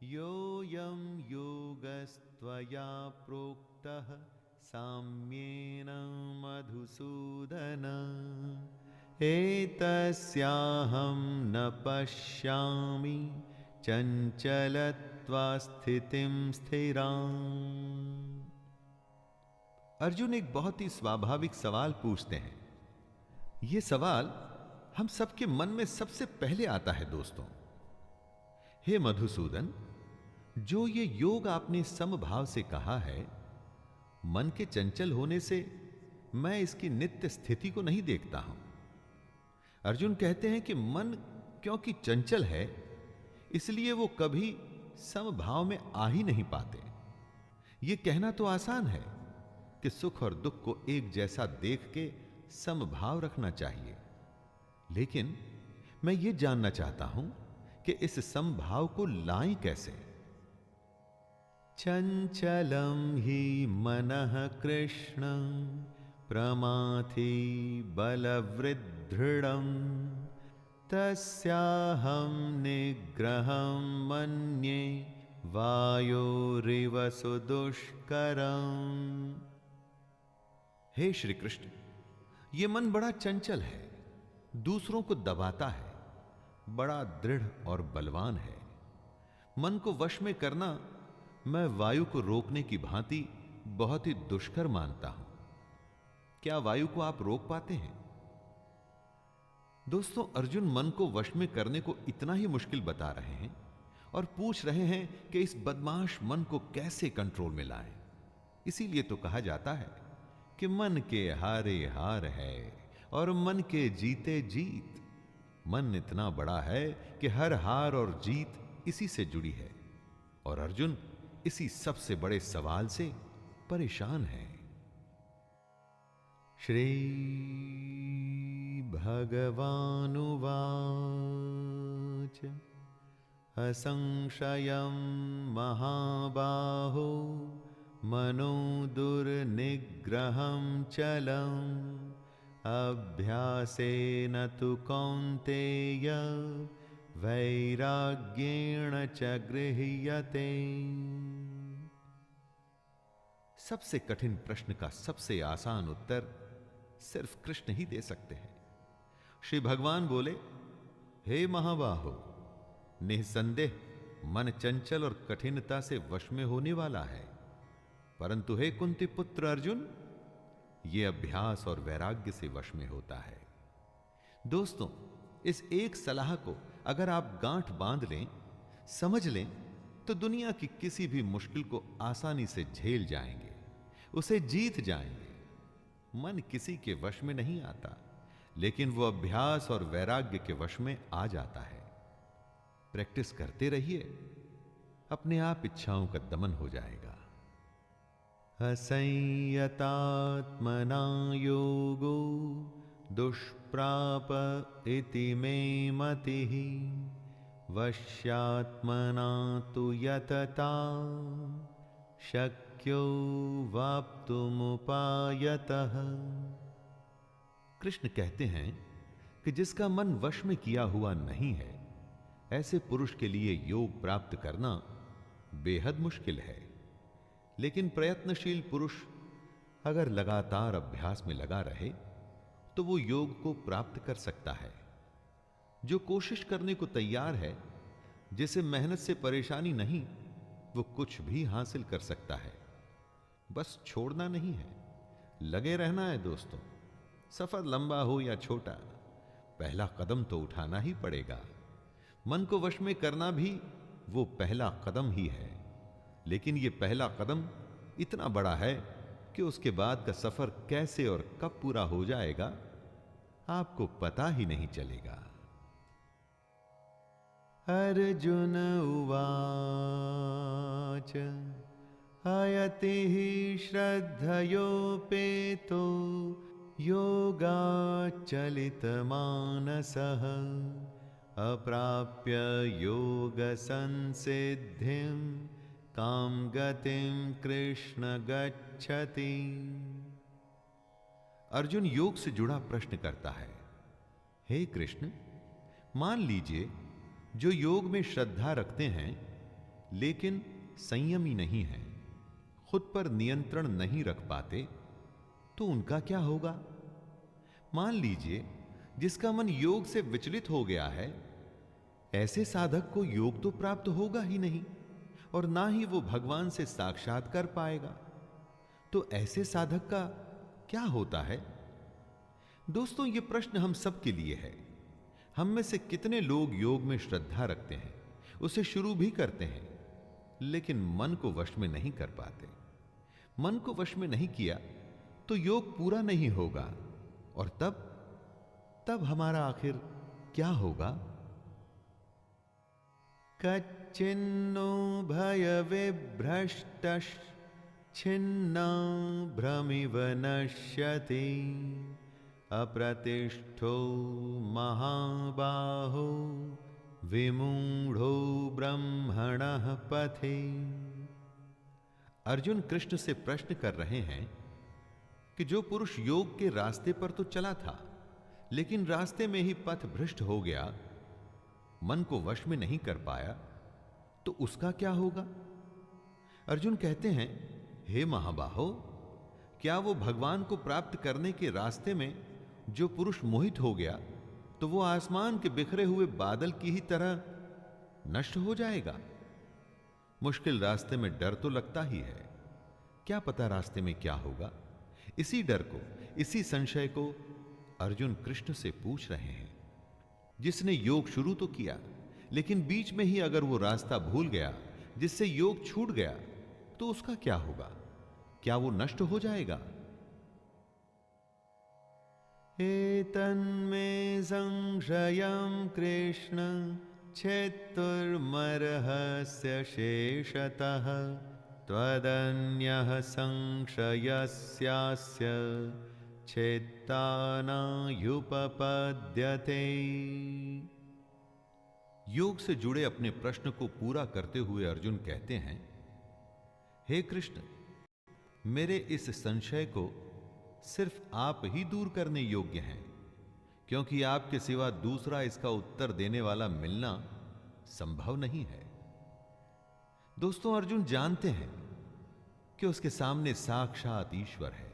योऽयं योगस्त्वया प्रोक्तः साम्येन मधुसूदन एतस्याहं न पश्यामि चंचलत्वा स्थितिं स्थिराम्। अर्जुन एक बहुत ही स्वाभाविक सवाल पूछते हैं। यह सवाल हम सबके मन में सबसे पहले आता है दोस्तों। हे मधुसूदन, जो ये योग आपने समभाव से कहा है, मन के चंचल होने से मैं इसकी नित्य स्थिति को नहीं देखता हूं। अर्जुन कहते हैं कि मन क्योंकि चंचल है, इसलिए वो कभी समभाव में आ ही नहीं पाते। ये कहना तो आसान है कि सुख और दुख को एक जैसा देख के समभाव रखना चाहिए, लेकिन मैं ये जानना चाहता हूं कि इस समभाव को लाएं कैसे। चंचलम ही मनः कृष्ण प्रमाथि बलवृद्धृढम् तस्याहं निग्रहं मन्ये वायोरिव सुदुष्करम्। हे श्री कृष्ण, ये मन बड़ा चंचल है, दूसरों को दबाता है, बड़ा दृढ़ और बलवान है। मन को वश में करना मैं वायु को रोकने की भांति बहुत ही दुष्कर मानता हूं। क्या वायु को आप रोक पाते हैं? दोस्तों, अर्जुन मन को वश में करने को इतना ही मुश्किल बता रहे हैं और पूछ रहे हैं कि इस बदमाश मन को कैसे कंट्रोल में लाएं। इसीलिए तो कहा जाता है कि मन के हारे हार है और मन के जीते जीत। मन इतना बड़ा है कि हर हार और जीत इसी से जुड़ी है, और अर्जुन इसी सबसे बड़े सवाल से परेशान है। श्री भगवानुवाच असंशयं महाबाहो मनो दुर्निग्रहं चलम् अभ्यासेन तु कौन्तेय वैराग्येण च गृह्यते। सबसे कठिन प्रश्न का सबसे आसान उत्तर सिर्फ कृष्ण ही दे सकते हैं। श्री भगवान बोले, हे महाबाहो, निसंदेह मन चंचल और कठिनता से वश में होने वाला है, परंतु हे कुंती पुत्र अर्जुन, यह अभ्यास और वैराग्य से वश में होता है। दोस्तों, इस एक सलाह को अगर आप गांठ बांध लें, समझ लें, तो दुनिया की किसी भी मुश्किल को आसानी से झेल जाएंगे, उसे जीत जाएंगे। मन किसी के वश में नहीं आता, लेकिन वो अभ्यास और वैराग्य के वश में आ जाता है। प्रैक्टिस करते रहिए, अपने आप इच्छाओं का दमन हो जाएगा। असंयतात्मना योगो दुष्प्राप इति मे मतिः वश्यात्मना तु यतता शक्यो वाप्तुमुपायतः। कृष्ण कहते हैं कि जिसका मन वश में किया हुआ नहीं है, ऐसे पुरुष के लिए योग प्राप्त करना बेहद मुश्किल है। लेकिन प्रयत्नशील पुरुष अगर लगातार अभ्यास में लगा रहे तो वो योग को प्राप्त कर सकता है। जो कोशिश करने को तैयार है, जिसे मेहनत से परेशानी नहीं, वो कुछ भी हासिल कर सकता है। बस छोड़ना नहीं है, लगे रहना है दोस्तों। सफर लंबा हो या छोटा, पहला कदम तो उठाना ही पड़ेगा। मन को वश में करना भी वो पहला कदम ही है, लेकिन ये पहला कदम इतना बड़ा है कि उसके बाद का सफर कैसे और कब पूरा हो जाएगा, आपको पता ही नहीं चलेगा। अर्जुन उवाच अयति हि श्रद्धयोपेतो योगाच्चलितमानसः अप्राप्य योगसंसिद्धिं कां गतिं कृष्ण गच्छति। अर्जुन योग से जुड़ा प्रश्न करता है। हे कृष्ण, मान लीजिए जो योग में श्रद्धा रखते हैं लेकिन संयमी नहीं हैं, खुद पर नियंत्रण नहीं रख पाते, तो उनका क्या होगा? मान लीजिए जिसका मन योग से विचलित हो गया है, ऐसे साधक को योग तो प्राप्त होगा ही नहीं और ना ही वो भगवान से साक्षात्कार पाएगा। तो ऐसे साधक का क्या होता है? दोस्तों, ये प्रश्न हम सब के लिए है। हम में से कितने लोग योग में श्रद्धा रखते हैं, उसे शुरू भी करते हैं, लेकिन मन को वश में नहीं कर पाते। मन को वश में नहीं किया तो योग पूरा नहीं होगा, और तब हमारा आखिर क्या होगा? कच्चिन्नो भय विभ्रष्टश् छिन्ना भ्रमिव नश्यति अप्रतिष्ठो महाबाहो विमूढ़ो ब्रह्मणः पथे। अर्जुन कृष्ण से प्रश्न कर रहे हैं कि जो पुरुष योग के रास्ते पर तो चला था, लेकिन रास्ते में ही पथ भ्रष्ट हो गया, मन को वश में नहीं कर पाया, तो उसका क्या होगा? अर्जुन कहते हैं, हे महाबाहो, क्या वो भगवान को प्राप्त करने के रास्ते में जो पुरुष मोहित हो गया, तो वो आसमान के बिखरे हुए बादल की ही तरह नष्ट हो जाएगा? मुश्किल रास्ते में डर तो लगता ही है, क्या पता रास्ते में क्या होगा। इसी डर को, इसी संशय को अर्जुन कृष्ण से पूछ रहे हैं। जिसने योग शुरू तो किया, लेकिन बीच में ही अगर वो रास्ता भूल गया, जिससे योग छूट गया, तो उसका क्या होगा? क्या वो नष्ट हो जाएगा? एतन्मे संशयं कृष्ण छेत्तुर्मर्हस्य शेषतः त्वदन्यः संशयस्यास्य छेत्ता नायुपपद्यते। योग से जुड़े अपने प्रश्न को पूरा करते हुए अर्जुन कहते हैं, हे कृष्ण, मेरे इस संशय को सिर्फ आप ही दूर करने योग्य हैं, क्योंकि आपके सिवा दूसरा इसका उत्तर देने वाला मिलना संभव नहीं है। दोस्तों, अर्जुन जानते हैं कि उसके सामने साक्षात ईश्वर है,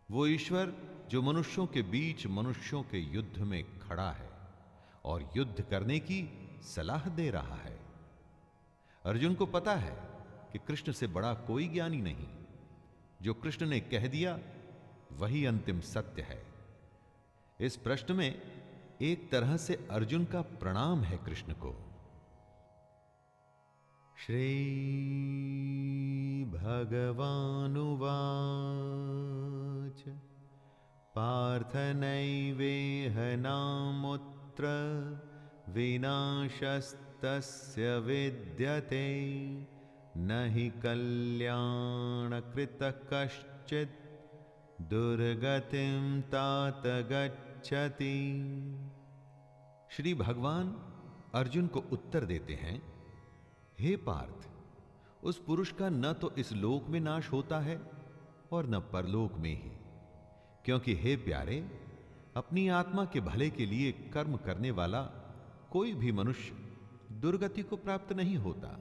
वो ईश्वर जो मनुष्यों के बीच मनुष्यों के युद्ध में खड़ा है और युद्ध करने की सलाह दे रहा है। अर्जुन को पता है कि कृष्ण से बड़ा कोई ज्ञानी नहीं, जो कृष्ण ने कह दिया वही अंतिम सत्य है। इस प्रश्न में एक तरह से अर्जुन का प्रणाम है कृष्ण को। श्री भगवानुवाच पार्थ नैवेह नामुत्र विनाशस्तस्य विद्यते न हि कल्याणकृत कश्चित् दुर्गतिं तात गच्छति। श्री भगवान अर्जुन को उत्तर देते हैं, हे पार्थ, उस पुरुष का न तो इस लोक में नाश होता है और न परलोक में ही, क्योंकि हे प्यारे, अपनी आत्मा के भले के लिए कर्म करने वाला कोई भी मनुष्य दुर्गति को प्राप्त नहीं होता।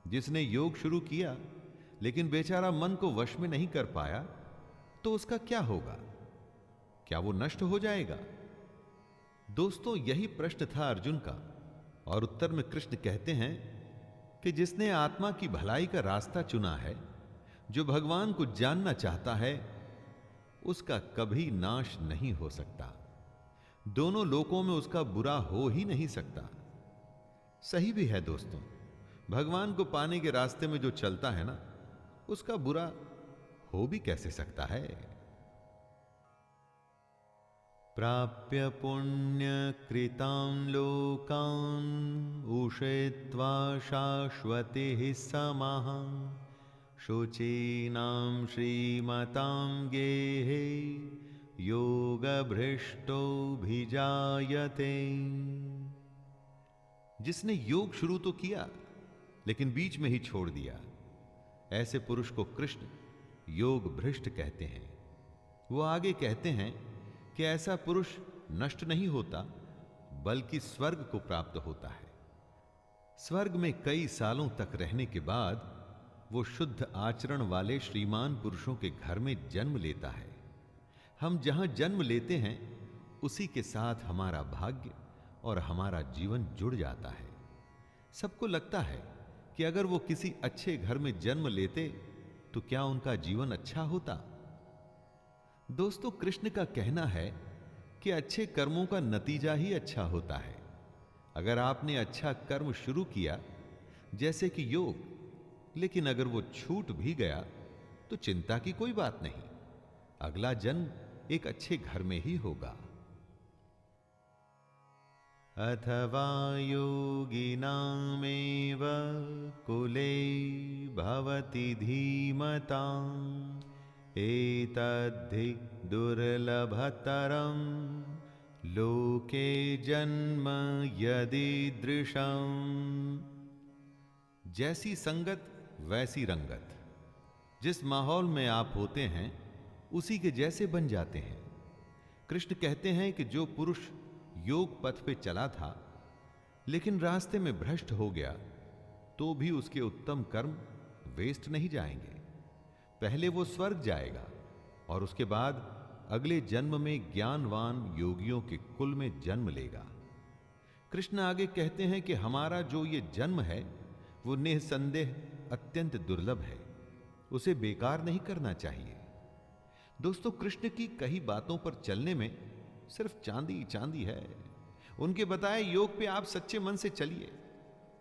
जिसने योग शुरू किया लेकिन बेचारा मन को वश में नहीं कर पाया, तो उसका क्या होगा? क्या वो नष्ट हो जाएगा? दोस्तों, यही प्रश्न था अर्जुन का, और उत्तर में कृष्ण कहते हैं कि जिसने आत्मा की भलाई का रास्ता चुना है, जो भगवान को जानना चाहता है, उसका कभी नाश नहीं हो सकता। दोनों लोकों में उसका बुरा हो ही नहीं सकता। सही भी है दोस्तों, भगवान को पाने के रास्ते में जो चलता है ना, उसका बुरा हो भी कैसे सकता है। प्राप्य पुण्य कृतां लोकान् उषित्वा शाश्वती समाः शुचीनां श्रीमतां गेहे योगभ्रष्टोऽभिजायते। जिसने योग शुरू तो किया लेकिन बीच में ही छोड़ दिया, ऐसे पुरुष को कृष्ण योग भ्रष्ट कहते हैं। वो आगे कहते हैं कि ऐसा पुरुष नष्ट नहीं होता, बल्कि स्वर्ग को प्राप्त होता है। स्वर्ग में कई सालों तक रहने के बाद वो शुद्ध आचरण वाले श्रीमान पुरुषों के घर में जन्म लेता है। हम जहां जन्म लेते हैं उसी के साथ हमारा भाग्य और हमारा जीवन जुड़ जाता है। सबको लगता है कि अगर वो किसी अच्छे घर में जन्म लेते तो क्या उनका जीवन अच्छा होता। दोस्तों, कृष्ण का कहना है कि अच्छे कर्मों का नतीजा ही अच्छा होता है। अगर आपने अच्छा कर्म शुरू किया जैसे कि योग, लेकिन अगर वो छूट भी गया तो चिंता की कोई बात नहीं, अगला जन्म एक अच्छे घर में ही होगा। अथवा योगिनामेव कुले भवति धीमताम् एतद्धि दुर्लभतरं लोके जन्म यदीदृशम्। जैसी संगत वैसी रंगत। जिस माहौल में आप होते हैं उसी के जैसे बन जाते हैं। कृष्ण कहते हैं कि जो पुरुष योग पथ पे चला था लेकिन रास्ते में भ्रष्ट हो गया तो भी उसके उत्तम कर्म वेस्ट नहीं जाएंगे। पहले वो स्वर्ग जाएगा और उसके बाद अगले जन्म में ज्ञानवान योगियों के कुल में जन्म लेगा। कृष्ण आगे कहते हैं कि हमारा जो ये जन्म है वो निसंदेह अत्यंत दुर्लभ है, उसे बेकार नहीं करना चाहिए। दोस्तों, कृष्ण की कई बातों पर चलने में सिर्फ चांदी चांदी है। उनके बताए योग पे आप सच्चे मन से चलिए,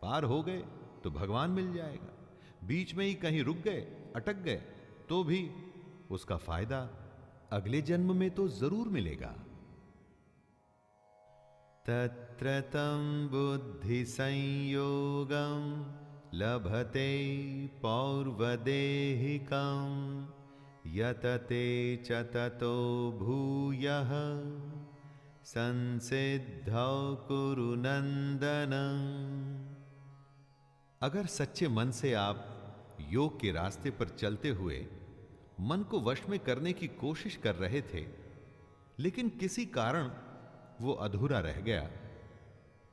पार हो गए तो भगवान मिल जाएगा, बीच में ही कहीं रुक गए, अटक गए तो भी उसका फायदा अगले जन्म में तो जरूर मिलेगा। तत्र तं बुद्धि संयोगं लभते पौर्वदेहिकं यतते च ततो भूयः संसिद्धौ कुरु नंदन। अगर सच्चे मन से आप योग के रास्ते पर चलते हुए मन को वश में करने की कोशिश कर रहे थे लेकिन किसी कारण वो अधूरा रह गया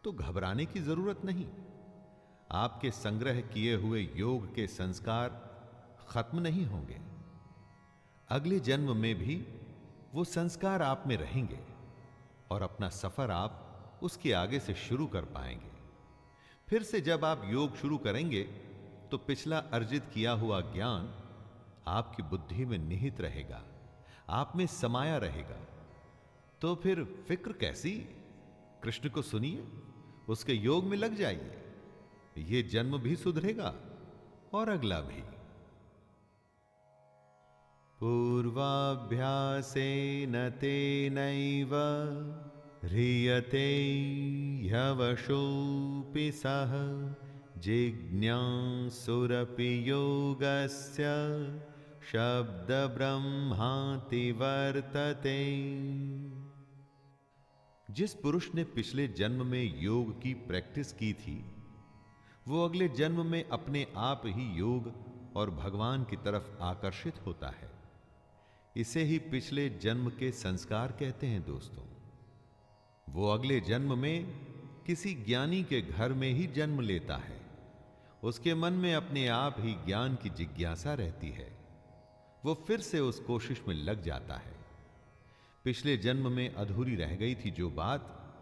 तो घबराने की जरूरत नहीं। आपके संग्रह किए हुए योग के संस्कार खत्म नहीं होंगे। अगले जन्म में भी वो संस्कार आप में रहेंगे और अपना सफर आप उसके आगे से शुरू कर पाएंगे। फिर से जब आप योग शुरू करेंगे तो पिछला अर्जित किया हुआ ज्ञान आपकी बुद्धि में निहित रहेगा, आप में समाया रहेगा। तो फिर फिक्र कैसी? कृष्ण को सुनिए, उसके योग में लग जाइए। ये जन्म भी सुधरेगा और अगला भी। पूर्वाभ्यासेन तेनैव ह्रियते ह्यवशोऽपि सः जिज्ञासुरपि योगस्य शब्दब्रह्माति वर्तते। जिस पुरुष ने पिछले जन्म में योग की प्रैक्टिस की थी वो अगले जन्म में अपने आप ही योग और भगवान की तरफ आकर्षित होता है। इसे ही पिछले जन्म के संस्कार कहते हैं। दोस्तों, वो अगले जन्म में किसी ज्ञानी के घर में ही जन्म लेता है। उसके मन में अपने आप ही ज्ञान की जिज्ञासा रहती है। वो फिर से उस कोशिश में लग जाता है। पिछले जन्म में अधूरी रह गई थी जो बात,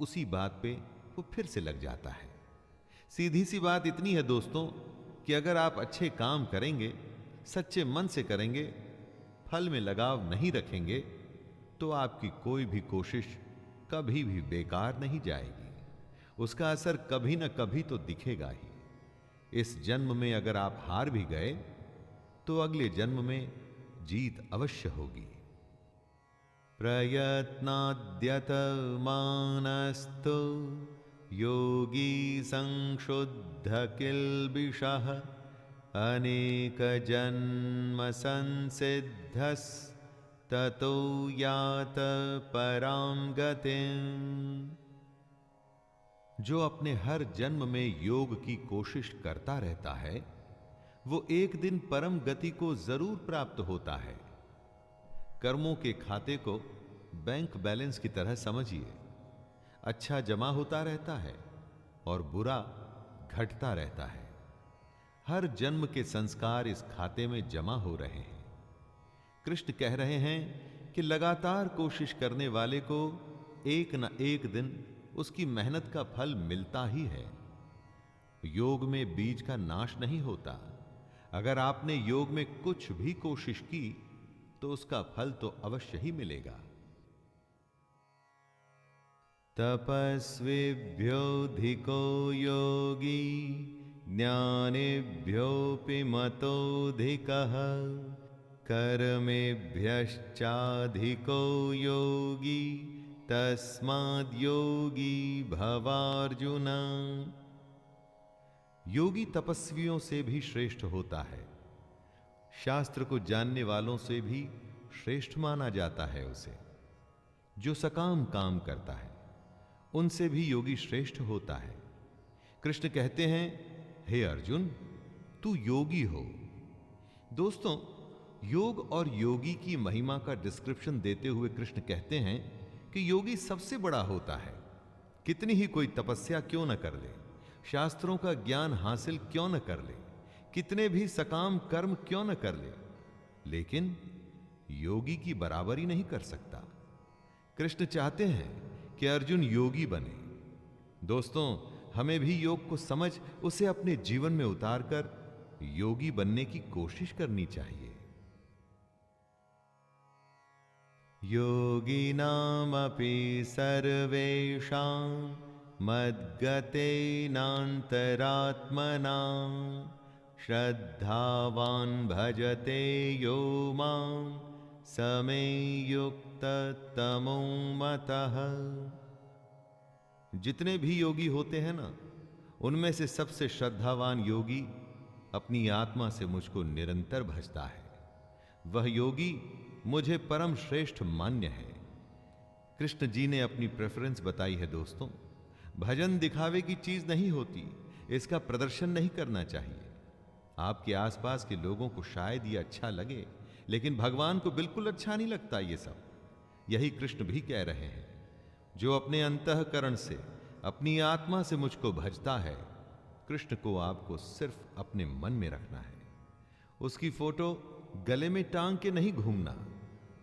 उसी बात पे वो फिर से लग जाता है। सीधी सी बात इतनी है दोस्तों कि अगर आप अच्छे काम करेंगे, सच्चे मन से करेंगे, फल में लगाव नहीं रखेंगे तो आपकी कोई भी कोशिश कभी भी बेकार नहीं जाएगी। उसका असर कभी ना कभी तो दिखेगा ही। इस जन्म में अगर आप हार भी गए तो अगले जन्म में जीत अवश्य होगी। प्रयत्नाद्यतमानस्तु योगी संशुद्ध किल्बिषः अनेक जन्म संसिद्धस् ततो यात परां गतिम्। जो अपने हर जन्म में योग की कोशिश करता रहता है वो एक दिन परम गति को जरूर प्राप्त होता है। कर्मों के खाते को बैंक बैलेंस की तरह समझिए। अच्छा जमा होता रहता है और बुरा घटता रहता है। हर जन्म के संस्कार इस खाते में जमा हो रहे हैं। कृष्ण कह रहे हैं कि लगातार कोशिश करने वाले को एक न एक दिन उसकी मेहनत का फल मिलता ही है। योग में बीज का नाश नहीं होता। अगर आपने योग में कुछ भी कोशिश की तो उसका फल तो अवश्य ही मिलेगा। तपस्विभ्योऽधिको योगी ज्ञानिभ्योऽपि मतोऽधिकः कर्मेभ्यश्चाधिको योगी तस्माद्योगी भवार्जुन। योगी तपस्वियों से भी श्रेष्ठ होता है। शास्त्र को जानने वालों से भी श्रेष्ठ माना जाता है उसे। जो सकाम काम करता है उनसे भी योगी श्रेष्ठ होता है। कृष्ण कहते हैं, हे अर्जुन, तू योगी हो। दोस्तों, योग और योगी की महिमा का डिस्क्रिप्शन देते हुए कृष्ण कहते हैं कि योगी सबसे बड़ा होता है। कितनी ही कोई तपस्या क्यों न कर ले, शास्त्रों का ज्ञान हासिल क्यों न कर ले, कितने भी सकाम कर्म क्यों न कर ले, लेकिन योगी की बराबरी नहीं कर सकता। कृष्ण चाहते हैं कि अर्जुन योगी बने। दोस्तों, हमें भी योग को समझ उसे अपने जीवन में उतारकर योगी बनने की कोशिश करनी चाहिए। योगिनामपि सर्वेषां मद्गतेनान्तरात्मना श्रद्धावान् भजते यो मां समे युक्ततमो मतः। जितने भी योगी होते हैं ना, उनमें से सबसे श्रद्धावान योगी अपनी आत्मा से मुझको निरंतर भजता है। वह योगी मुझे परम श्रेष्ठ मान्य है। कृष्ण जी ने अपनी प्रेफरेंस बताई है। दोस्तों, भजन दिखावे की चीज नहीं होती, इसका प्रदर्शन नहीं करना चाहिए। आपके आसपास के लोगों को शायद ये अच्छा लगे, लेकिन भगवान को बिल्कुल अच्छा नहीं लगता ये सब। यही कृष्ण भी कह रहे हैं। जो अपने अंतःकरण से, अपनी आत्मा से मुझको भजता है, कृष्ण को आपको सिर्फ अपने मन में रखना है। उसकी फोटो गले में टांग के नहीं घूमना,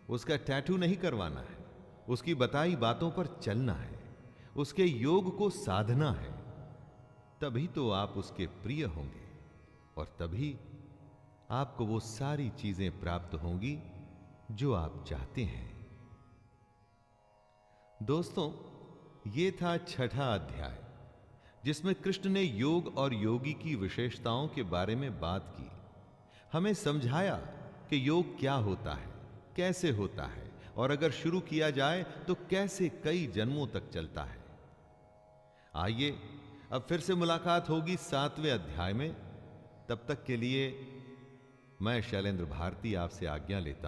उसका टैटू नहीं करवाना है, उसकी बताई बातों पर चलना है, उसके योग को साधना है। तभी तो आप उसके प्रिय होंगे और तभी आपको वो सारी चीजें प्राप्त होंगी जो आप चाहते हैं। दोस्तों, ये था 6वां अध्याय, जिसमें कृष्ण ने योग और योगी की विशेषताओं के बारे में बात की। हमें समझाया कि योग क्या होता है, कैसे होता है, और अगर शुरू किया जाए तो कैसे कई जन्मों तक चलता है। आइए अब फिर से मुलाकात होगी 7वें अध्याय में। तब तक के लिए मैं शैलेंद्र भारती आपसे आज्ञा लेता हूं।